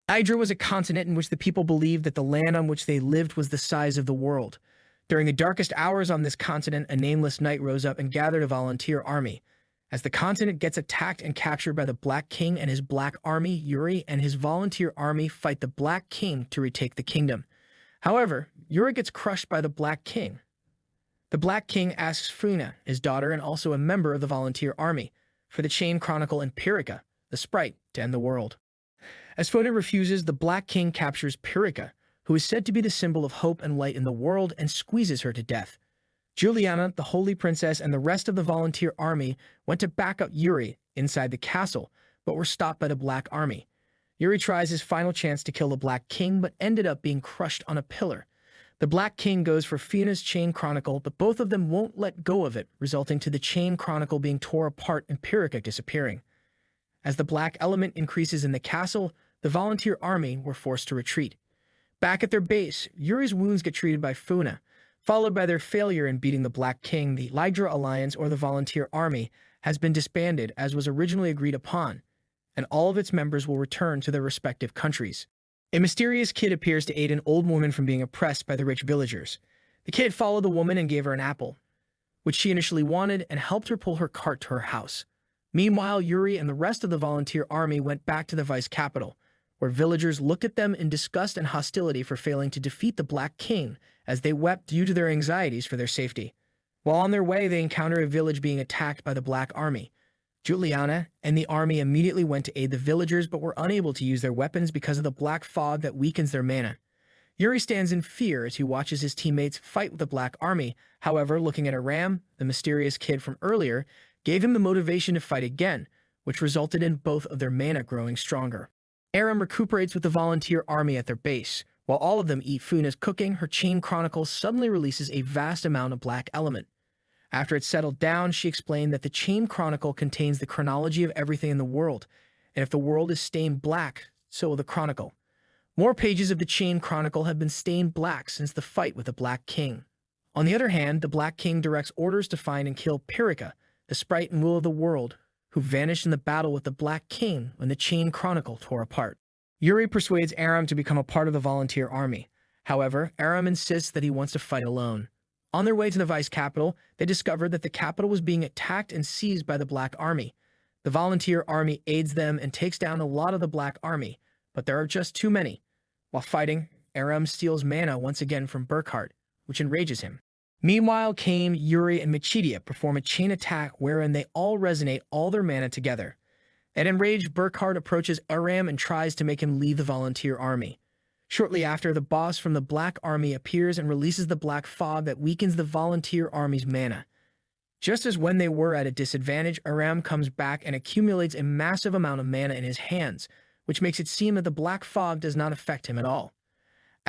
Hydra was a continent in which the people believed that the land on which they lived was the size of the world. During the darkest hours on this continent, a nameless knight rose up and gathered a volunteer army. As the continent gets attacked and captured by the Black King and his Black Army, Yuri and his volunteer army fight the Black King to retake the kingdom. However, Yuri gets crushed by the Black King. The Black King asks Funa, his daughter and also a member of the volunteer army, for the chain Chronicle and Pyrrhica, the sprite, to end the world. As Funa refuses, the Black King captures Pyrrhica, who is said to be the symbol of hope and light in the world, and squeezes her to death. Juliana, the Holy Princess, and the rest of the volunteer army went to back up Yuri inside the castle, but were stopped by the Black Army. Yuri tries his final chance to kill the Black King, but ended up being crushed on a pillar. The Black King goes for Funa's chain Chronicle, but both of them won't let go of it, resulting to the chain Chronicle being tore apart and Pyrrhica disappearing. As the black element increases in the castle, the volunteer army were forced to retreat. Back at their base, Yuri's wounds get treated by Funa, followed by their failure in beating the Black King. The Hydra Alliance, or the volunteer army, has been disbanded as was originally agreed upon, and all of its members will return to their respective countries. A mysterious kid appears to aid an old woman from being oppressed by the rich villagers. The kid followed the woman and gave her an apple, which she initially wanted, and helped her pull her cart to her house. Meanwhile, Yuri and the rest of the volunteer army went back to the vice capital, where villagers looked at them in disgust and hostility for failing to defeat the Black King, as they wept due to their anxieties for their safety. While on their way, they encounter a village being attacked by the Black Army. Juliana and the army immediately went to aid the villagers, but were unable to use their weapons because of the black fog that weakens their mana. Yuri stands in fear as he watches his teammates fight with the Black Army. However, looking at Aram, the mysterious kid from earlier, gave him the motivation to fight again, which resulted in both of their mana growing stronger. Aram recuperates with the volunteer army at their base. While all of them eat Funa's cooking, her chain Chronicle suddenly releases a vast amount of black element. After it settled down, she explained that the chain Chronicle contains the chronology of everything in the world, and if the world is stained black, so will the Chronicle. More pages of the chain Chronicle have been stained black since the fight with the Black King. On the other hand, the Black King directs orders to find and kill Pyrrhica, the sprite and will of the world, who vanished in the battle with the Black King when the chain Chronicle tore apart. Yuri persuades Aram to become a part of the volunteer army. However, Aram insists that he wants to fight alone. On their way to the vice capital, they discovered that the capital was being attacked and seized by the Black Army. The volunteer army aids them and takes down a lot of the Black Army, but there are just too many. While fighting, Aram steals mana once again from Burkhart, which enrages him. Meanwhile, Kame, Yuri, and Machidia perform a chain attack wherein they all resonate all their mana together. An enraged Burkhart approaches Aram and tries to make him leave the volunteer army. Shortly after, the boss from the Black Army appears and releases the black fog that weakens the volunteer army's mana. Just as when they were at a disadvantage, Aram comes back and accumulates a massive amount of mana in his hands, which makes it seem that the black fog does not affect him at all.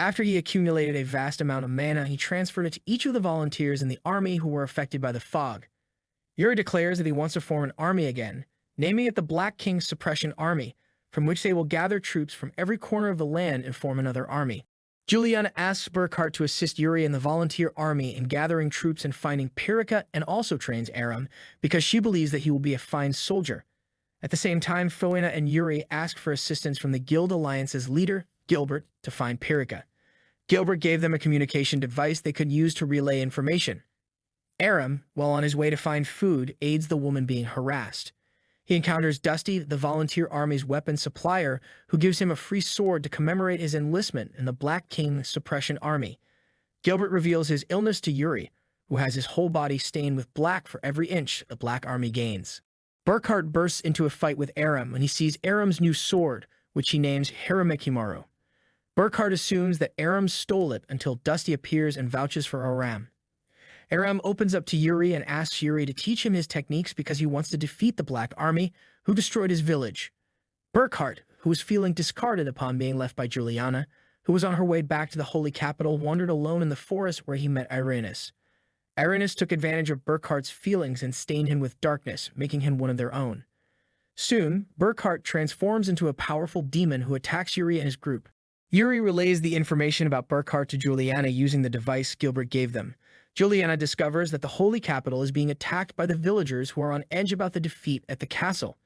After he accumulated a vast amount of mana, he transferred it to each of the volunteers in the army who were affected by the fog. Yuri declares that he wants to form an army again, naming it the Black King's Suppression Army, from which they will gather troops from every corner of the land and form another army. Juliana asks Burkhart to assist Yuri and the volunteer army in gathering troops and finding Pyrrhica, and also trains Aram because she believes that he will be a fine soldier. At the same time, Funa and Yuri ask for assistance from the Guild Alliance's leader, Gilbert, to find Pyrrhica. Gilbert gave them a communication device they could use to relay information. Aram, while on his way to find food, aids the woman being harassed. He encounters Dusty, the volunteer army's weapon supplier, who gives him a free sword to commemorate his enlistment in the Black King's Suppression Army. Gilbert reveals his illness to Yuri, who has his whole body stained with black for every inch the Black Army gains. Burkhart bursts into a fight with Aram when he sees Aram's new sword, which he names Hiramekimaru. Burkhart assumes that Aram stole it until Dusty appears and vouches for Aram. Aram opens up to Yuri and asks Yuri to teach him his techniques because he wants to defeat the Black Army, who destroyed his village. Burkhart, who was feeling discarded upon being left by Juliana, who was on her way back to the holy capital, wandered alone in the forest where he met Irenaeus. Irenaeus took advantage of Burkhart's feelings and stained him with darkness, making him one of their own. Soon, Burkhart transforms into a powerful demon who attacks Yuri and his group. Yuri relays the information about Burkhart to Juliana using the device Gilbert gave them. Juliana discovers that the holy capital is being attacked by the villagers who are on edge about the defeat at the castle.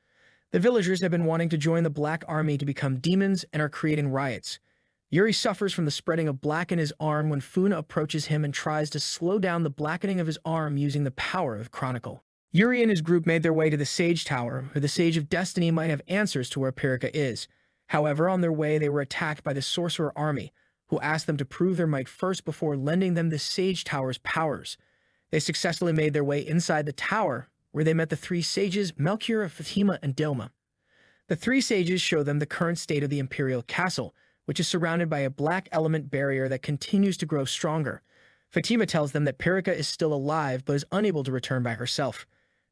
The villagers have been wanting to join the Black Army to become demons and are creating riots. Yuri suffers from the spreading of black in his arm when Funa approaches him and tries to slow down the blackening of his arm using the power of Chronicle. Yuri and his group made their way to the Sage Tower, where the Sage of Destiny might have answers to where Pirika is. However, on their way they were attacked by the Sorcerer Army, who asked them to prove their might first before lending them the Sage Tower's powers. They successfully made their way inside the tower, where they met the three sages Melchior, Fatima, and Dilma. The three sages show them the current state of the Imperial Castle, which is surrounded by a black element barrier that continues to grow stronger. Fatima tells them that Pirika is still alive but is unable to return by herself.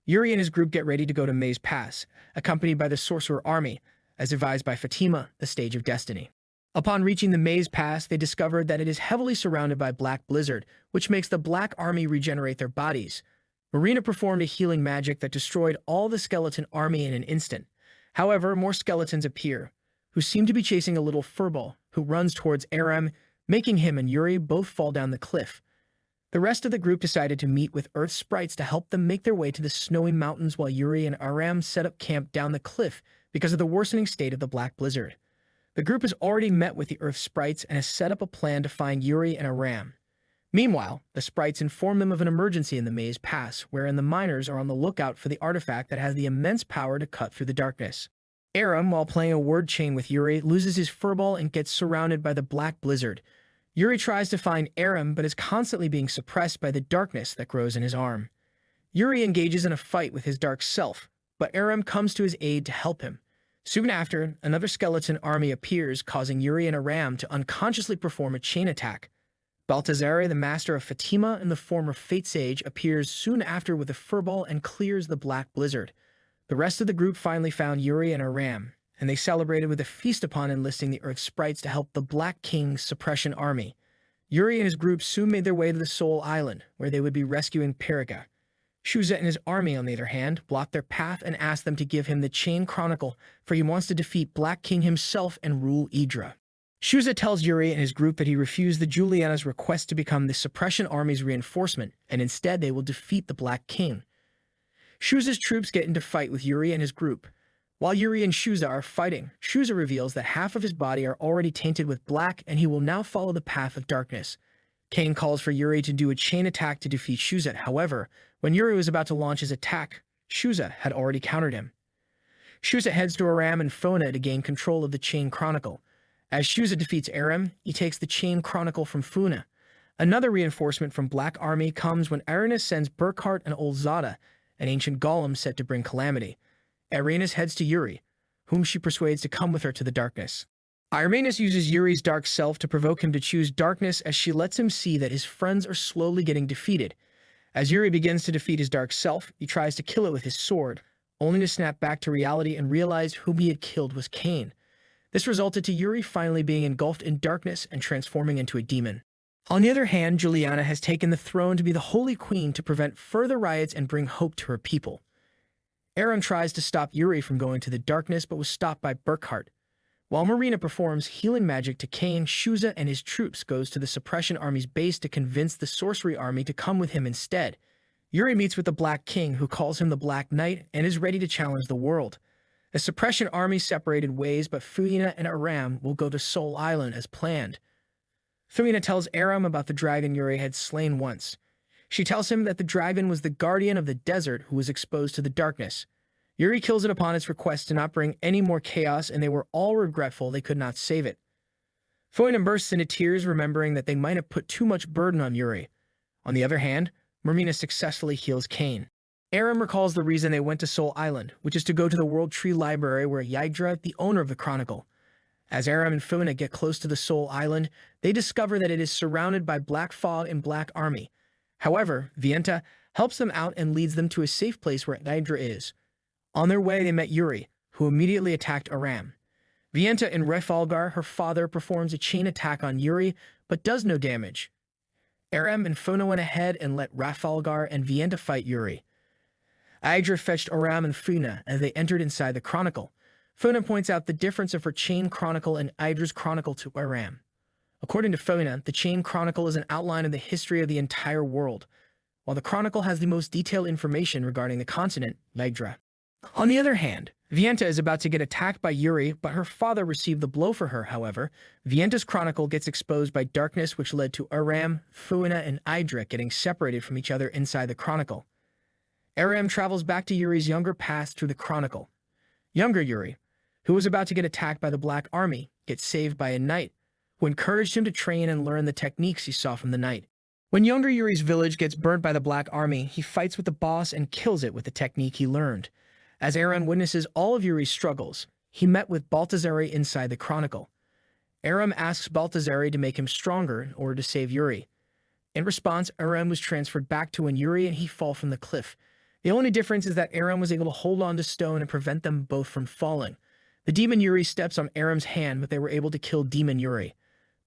Yuri and his group get ready to go to Maze Pass, accompanied by the Sorcerer Army, as advised by Fatima, the Sage of Destiny. Upon reaching the Maze Pass, they discovered that it is heavily surrounded by black blizzard, which makes the Black Army regenerate their bodies. Marina performed a healing magic that destroyed all the skeleton army in an instant. However, more skeletons appear, who seem to be chasing a little furball, who runs towards Aram, making him and Yuri both fall down the cliff. The rest of the group decided to meet with Earth sprites to help them make their way to the snowy mountains while Yuri and Aram set up camp down the cliff because of the worsening state of the black blizzard. The group has already met with the Earth sprites and has set up a plan to find Yuri and Aram. Meanwhile, the sprites inform them of an emergency in the Maze Pass, wherein the miners are on the lookout for the artifact that has the immense power to cut through the darkness. Aram, while playing a word chain with Yuri, loses his furball and gets surrounded by the black blizzard. Yuri tries to find Aram, but is constantly being suppressed by the darkness that grows in his arm. Yuri engages in a fight with his dark self, but Aram comes to his aid to help him. Soon after, another skeleton army appears, causing Yuri and Aram to unconsciously perform a chain attack. Baltazar, the master of Fatima in the form of Fate Sage, appears soon after with a furball and clears the black blizzard. The rest of the group finally found Yuri and Aram, and they celebrated with a feast upon enlisting the Earth sprites to help the Black King's suppression army. Yuri and his group soon made their way to the Soul Island, where they would be rescuing Pirika. Shuza and his army, on the other hand, blocked their path and asked them to give him the Chain Chronicle, for he wants to defeat Black King himself and rule Idra. Shuza tells Yuri and his group that he refused the Juliana's request to become the Suppression Army's reinforcement, and instead they will defeat the Black King. Shuza's troops get into fight with Yuri and his group. While Yuri and Shuza are fighting, Shuza reveals that half of his body are already tainted with black and he will now follow the path of darkness. Kane calls for Yuri to do a chain attack to defeat Shuza. However, when Yuri was about to launch his attack, Shuza had already countered him. Shuza heads to Aram and Fona to gain control of the Chain Chronicle. As Shuza defeats Aram, he takes the Chain Chronicle from Funa. Another reinforcement from Black Army comes when Arenas sends Burkhart and Olzada, an ancient golem set to bring calamity. Arenas heads to Yuri, whom she persuades to come with her to the darkness. Arenas uses Yuri's dark self to provoke him to choose darkness as she lets him see that his friends are slowly getting defeated. As Yuri begins to defeat his dark self, he tries to kill it with his sword, only to snap back to reality and realize whom he had killed was Kane. This resulted to Yuri finally being engulfed in darkness and transforming into a demon. On the other hand, Juliana has taken the throne to be the Holy Queen to prevent further riots and bring hope to her people. Aram tries to stop Yuri from going to the darkness but was stopped by Burkhart. While Marina performs healing magic to Kane, Shuza and his troops goes to the Suppression Army's base to convince the Sorcery Army to come with him instead. Yuri meets with the Black King, who calls him the Black Knight and is ready to challenge the world. The Suppression Army separated ways, but Funa and Aram will go to Soul Island as planned. Funa tells Aram about the dragon Yuri had slain once. She tells him that the dragon was the guardian of the desert who was exposed to the darkness. Yuri kills it upon its request to not bring any more chaos, and they were all regretful they could not save it. Funa bursts into tears, remembering that they might have put too much burden on Yuri. On the other hand, Marina successfully heals Kane. Aram recalls the reason they went to Soul Island, which is to go to the World Tree Library where Yydra, the owner of the Chronicle. As Aram and Funa get close to the Soul Island, they discover that it is surrounded by black fog and Black Army. However, Vienta helps them out and leads them to a safe place where Yydra is. On their way, they met Yuri, who immediately attacked Aram. Vienta in Refalgar, her father, performs a chain attack on Yuri, but does no damage. Aram and Funa went ahead and let Refalgar and Vienta fight Yuri. Yydra fetched Aram and Funa as they entered inside the Chronicle. Funa points out the difference of her Chain Chronicle and Ydra's Chronicle to Aram. According to Funa, the Chain Chronicle is an outline of the history of the entire world, while the Chronicle has the most detailed information regarding the continent, Yydra. On the other hand, Vienta is about to get attacked by Yuri, but her father received the blow for her, however. Vienta's chronicle gets exposed by darkness, which led to Aram, Fuina, and Idrik getting separated from each other inside the chronicle. Aram travels back to Yuri's younger past through the chronicle. Younger Yuri, who was about to get attacked by the Black Army, gets saved by a knight, who encouraged him to train and learn the techniques he saw from the knight. When younger Yuri's village gets burnt by the Black Army, he fights with the boss and kills it with the technique he learned. As Aram witnesses all of Yuri's struggles, he met with Baltazari inside the chronicle. Aram asks Baltazari to make him stronger in order to save Yuri. In response, Aram was transferred back to when Yuri and he fall from the cliff. The only difference is that Aram was able to hold on to stone and prevent them both from falling. The demon Yuri steps on Aram's hand, but they were able to kill demon Yuri.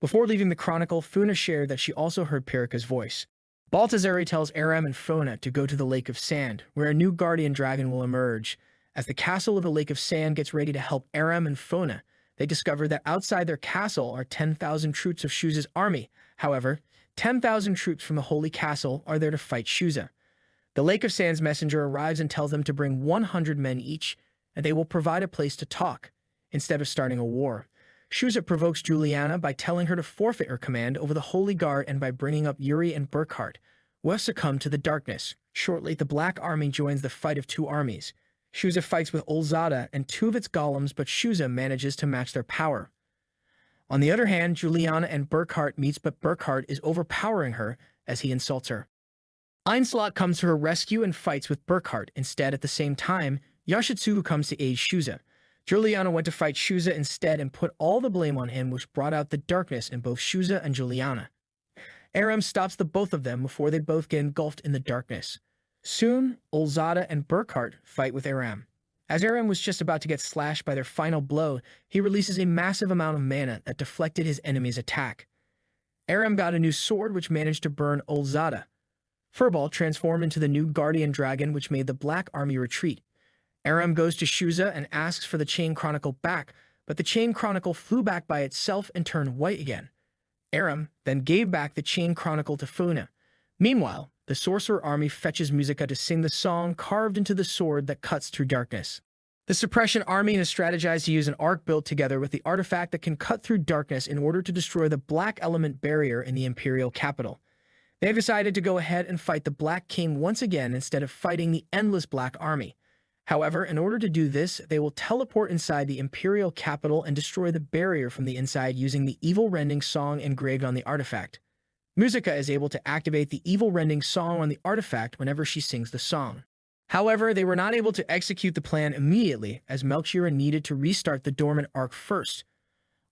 Before leaving the chronicle, Funa shared that she also heard Pirika's voice. Baltazari tells Aram and Funa to go to the Lake of Sand, where a new guardian dragon will emerge. As the castle of the Lake of Sand gets ready to help Aram and Funa, they discover that outside their castle are 10,000 troops of Shuza's army. However, 10,000 troops from the Holy Castle are there to fight Shuza. The Lake of Sand's messenger arrives and tells them to bring 100 men each, and they will provide a place to talk, instead of starting a war. Shuza provokes Juliana by telling her to forfeit her command over the Holy Guard and by bringing up Yuri and Burkhart, who have succumbed to the darkness. Shortly, the Black Army joins the fight of two armies. Shuza fights with Olzada and two of its golems, but Shuza manages to match their power. On the other hand, Juliana and Burkhart meets, but Burkhart is overpowering her as he insults her. Einslot comes to her rescue and fights with Burkhart. Instead, at the same time, Yashitsugu comes to aid Shuza. Juliana went to fight Shuza instead and put all the blame on him, which brought out the darkness in both Shuza and Juliana. Aram stops the both of them before they both get engulfed in the darkness. Soon, Olzada and Burkhart fight with Aram. As Aram was just about to get slashed by their final blow, he releases a massive amount of mana that deflected his enemy's attack. Aram got a new sword which managed to burn Olzada. Furball transformed into the new guardian dragon which made the Black Army retreat. Aram goes to Shuza and asks for the Chain Chronicle back, but the Chain Chronicle flew back by itself and turned white again. Aram then gave back the Chain Chronicle to Funa. Meanwhile, the Sorcerer Army fetches Musica to sing the song carved into the sword that cuts through darkness. The Suppression Army has strategized to use an arc built together with the artifact that can cut through darkness in order to destroy the Black Element barrier in the Imperial capital. They have decided to go ahead and fight the Black King once again instead of fighting the endless Black Army. However, in order to do this, they will teleport inside the Imperial capital and destroy the barrier from the inside using the Evil Rending song engraved on the artifact. Musica is able to activate the Evil Rending song on the artifact whenever she sings the song. However, they were not able to execute the plan immediately, as Melchior needed to restart the dormant arc first.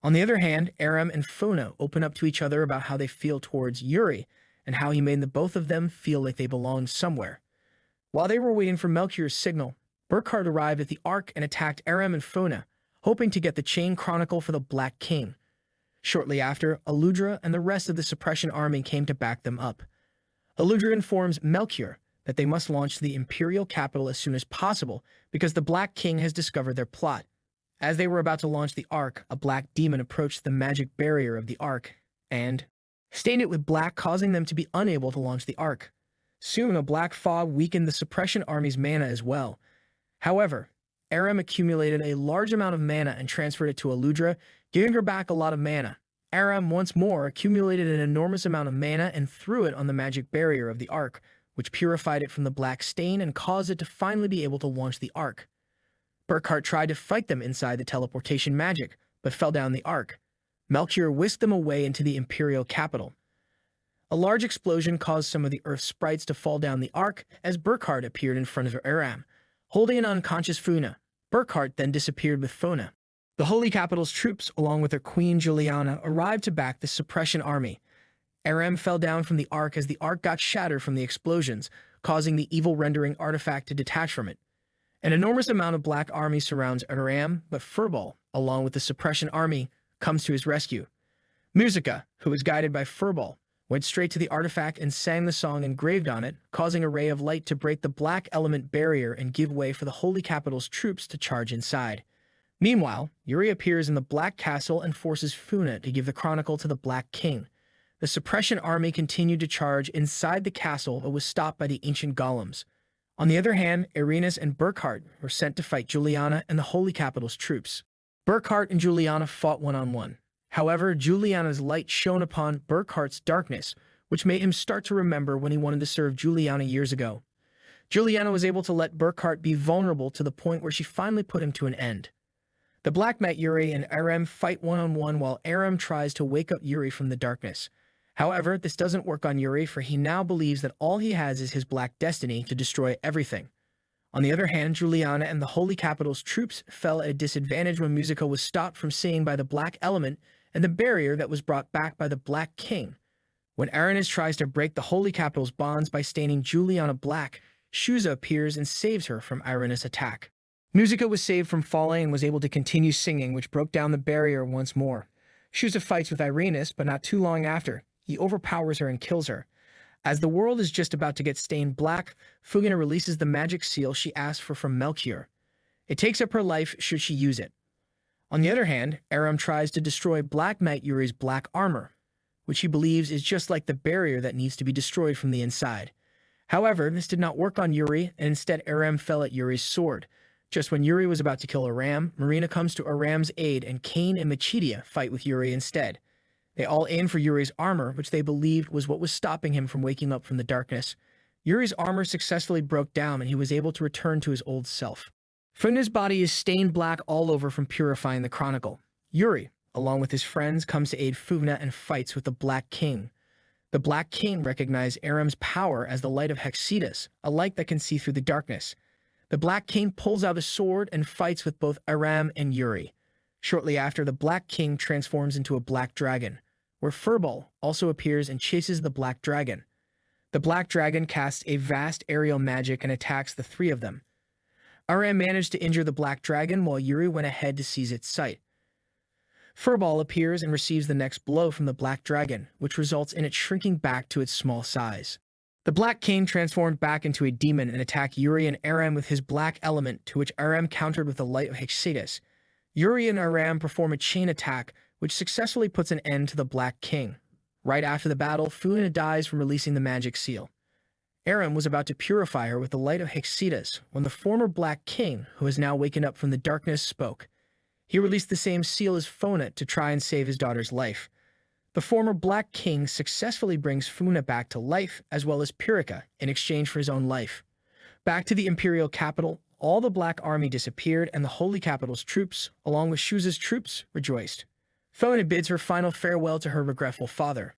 On the other hand, Aram and Funa open up to each other about how they feel towards Yuri, and how he made the both of them feel like they belonged somewhere. While they were waiting for Melchior's signal, Burkhart arrived at the Ark and attacked Aram and Funa, hoping to get the Chain Chronicle for the Black King. Shortly after, Aludra and the rest of the Suppression Army came to back them up. Aludra informs Melchior that they must launch to the Imperial capital as soon as possible because the Black King has discovered their plot. As they were about to launch the Ark, a black demon approached the magic barrier of the Ark and stained it with black, causing them to be unable to launch the Ark. Soon, a black fog weakened the Suppression Army's mana as well. However, Aram accumulated a large amount of mana and transferred it to Aludra, giving her back a lot of mana. Aram once more accumulated an enormous amount of mana and threw it on the magic barrier of the Ark, which purified it from the black stain and caused it to finally be able to launch the Ark. Burkhart tried to fight them inside the teleportation magic, but fell down the Ark. Melchior whisked them away into the Imperial capital. A large explosion caused some of the Earth sprites to fall down the Ark as Burkhart appeared in front of Aram, holding an unconscious Funa. Burkhart then disappeared with Funa. The Holy Capital's troops, along with their queen Juliana, arrived to back the Suppression Army. Aram fell down from the Ark as the Ark got shattered from the explosions, causing the Evil Rendering artifact to detach from it. An enormous amount of Black Army surrounds Aram, but Furball, along with the Suppression Army, comes to his rescue. Musica, who was guided by Furball, went straight to the artifact and sang the song engraved on it, causing a ray of light to break the Black Element barrier and give way for the Holy Capital's troops to charge inside. Meanwhile, Yuri appears in the Black Castle and forces Funa to give the Chronicle to the Black King. The Suppression Army continued to charge inside the castle but was stopped by the ancient golems. On the other hand, Irenaeus and Burckhardt were sent to fight Juliana and the Holy Capital's troops. Burckhardt and Juliana fought one-on-one. However, Juliana's light shone upon Burckhardt's darkness, which made him start to remember when he wanted to serve Juliana years ago. Juliana was able to let Burckhardt be vulnerable to the point where she finally put him to an end. The Black Knight Yuri and Aram fight one-on-one while Aram tries to wake up Yuri from the darkness. However, this doesn't work on Yuri, for he now believes that all he has is his black destiny to destroy everything. On the other hand, Juliana and the Holy Capital's troops fell at a disadvantage when Musica was stopped from seeing by the Black Element and the barrier that was brought back by the Black King. When Irenaeus tries to break the Holy Capital's bonds by staining Juliana black, Shuza appears and saves her from Irenaeus' attack. Musica was saved from falling and was able to continue singing, which broke down the barrier once more. Shuza fights with Irenaeus, but not too long after, he overpowers her and kills her. As the world is just about to get stained black, Fugina releases the magic seal she asked for from Melchior. It takes up her life should she use it. On the other hand, Aram tries to destroy Black Knight Yuri's black armor, which he believes is just like the barrier that needs to be destroyed from the inside. However, this did not work on Yuri, and instead Aram fell at Yuri's sword. Just when Yuri was about to kill Aram, Marina comes to Aram's aid, and Cain and Machidia fight with Yuri instead. They all aim for Yuri's armor, which they believed was what was stopping him from waking up from the darkness. Yuri's armor successfully broke down, and he was able to return to his old self. Fugina's body is stained black all over from purifying the Chronicle. Yuri, along with his friends, comes to aid Fugina and fights with the Black King. The Black King recognized Aram's power as the light of Hexidas, a light that can see through the darkness. The Black King pulls out a sword and fights with both Aram and Yuri. Shortly after, the Black King transforms into a black dragon, where Furball also appears and chases the black dragon. The black dragon casts a vast aerial magic and attacks the three of them. Aram managed to injure the black dragon while Yuri went ahead to seize its sight. Furball appears and receives the next blow from the black dragon, which results in it shrinking back to its small size. The Black King transformed back into a demon and attacked Yuri and Aram with his black element, to which Aram countered with the light of Hexidas. Yuri and Aram perform a chain attack, which successfully puts an end to the Black King. Right after the battle, Fugina dies from releasing the magic seal. Aram was about to purify her with the light of Hexidas when the former Black King, who has now waken up from the darkness, spoke. He released the same seal as Fona to try and save his daughter's life. The former Black King successfully brings Funa back to life, as well as Pyrrhica, in exchange for his own life. Back to the Imperial capital, all the Black Army disappeared, and the Holy Capital's troops, along with Shuza's troops, rejoiced. Fona bids her final farewell to her regretful father.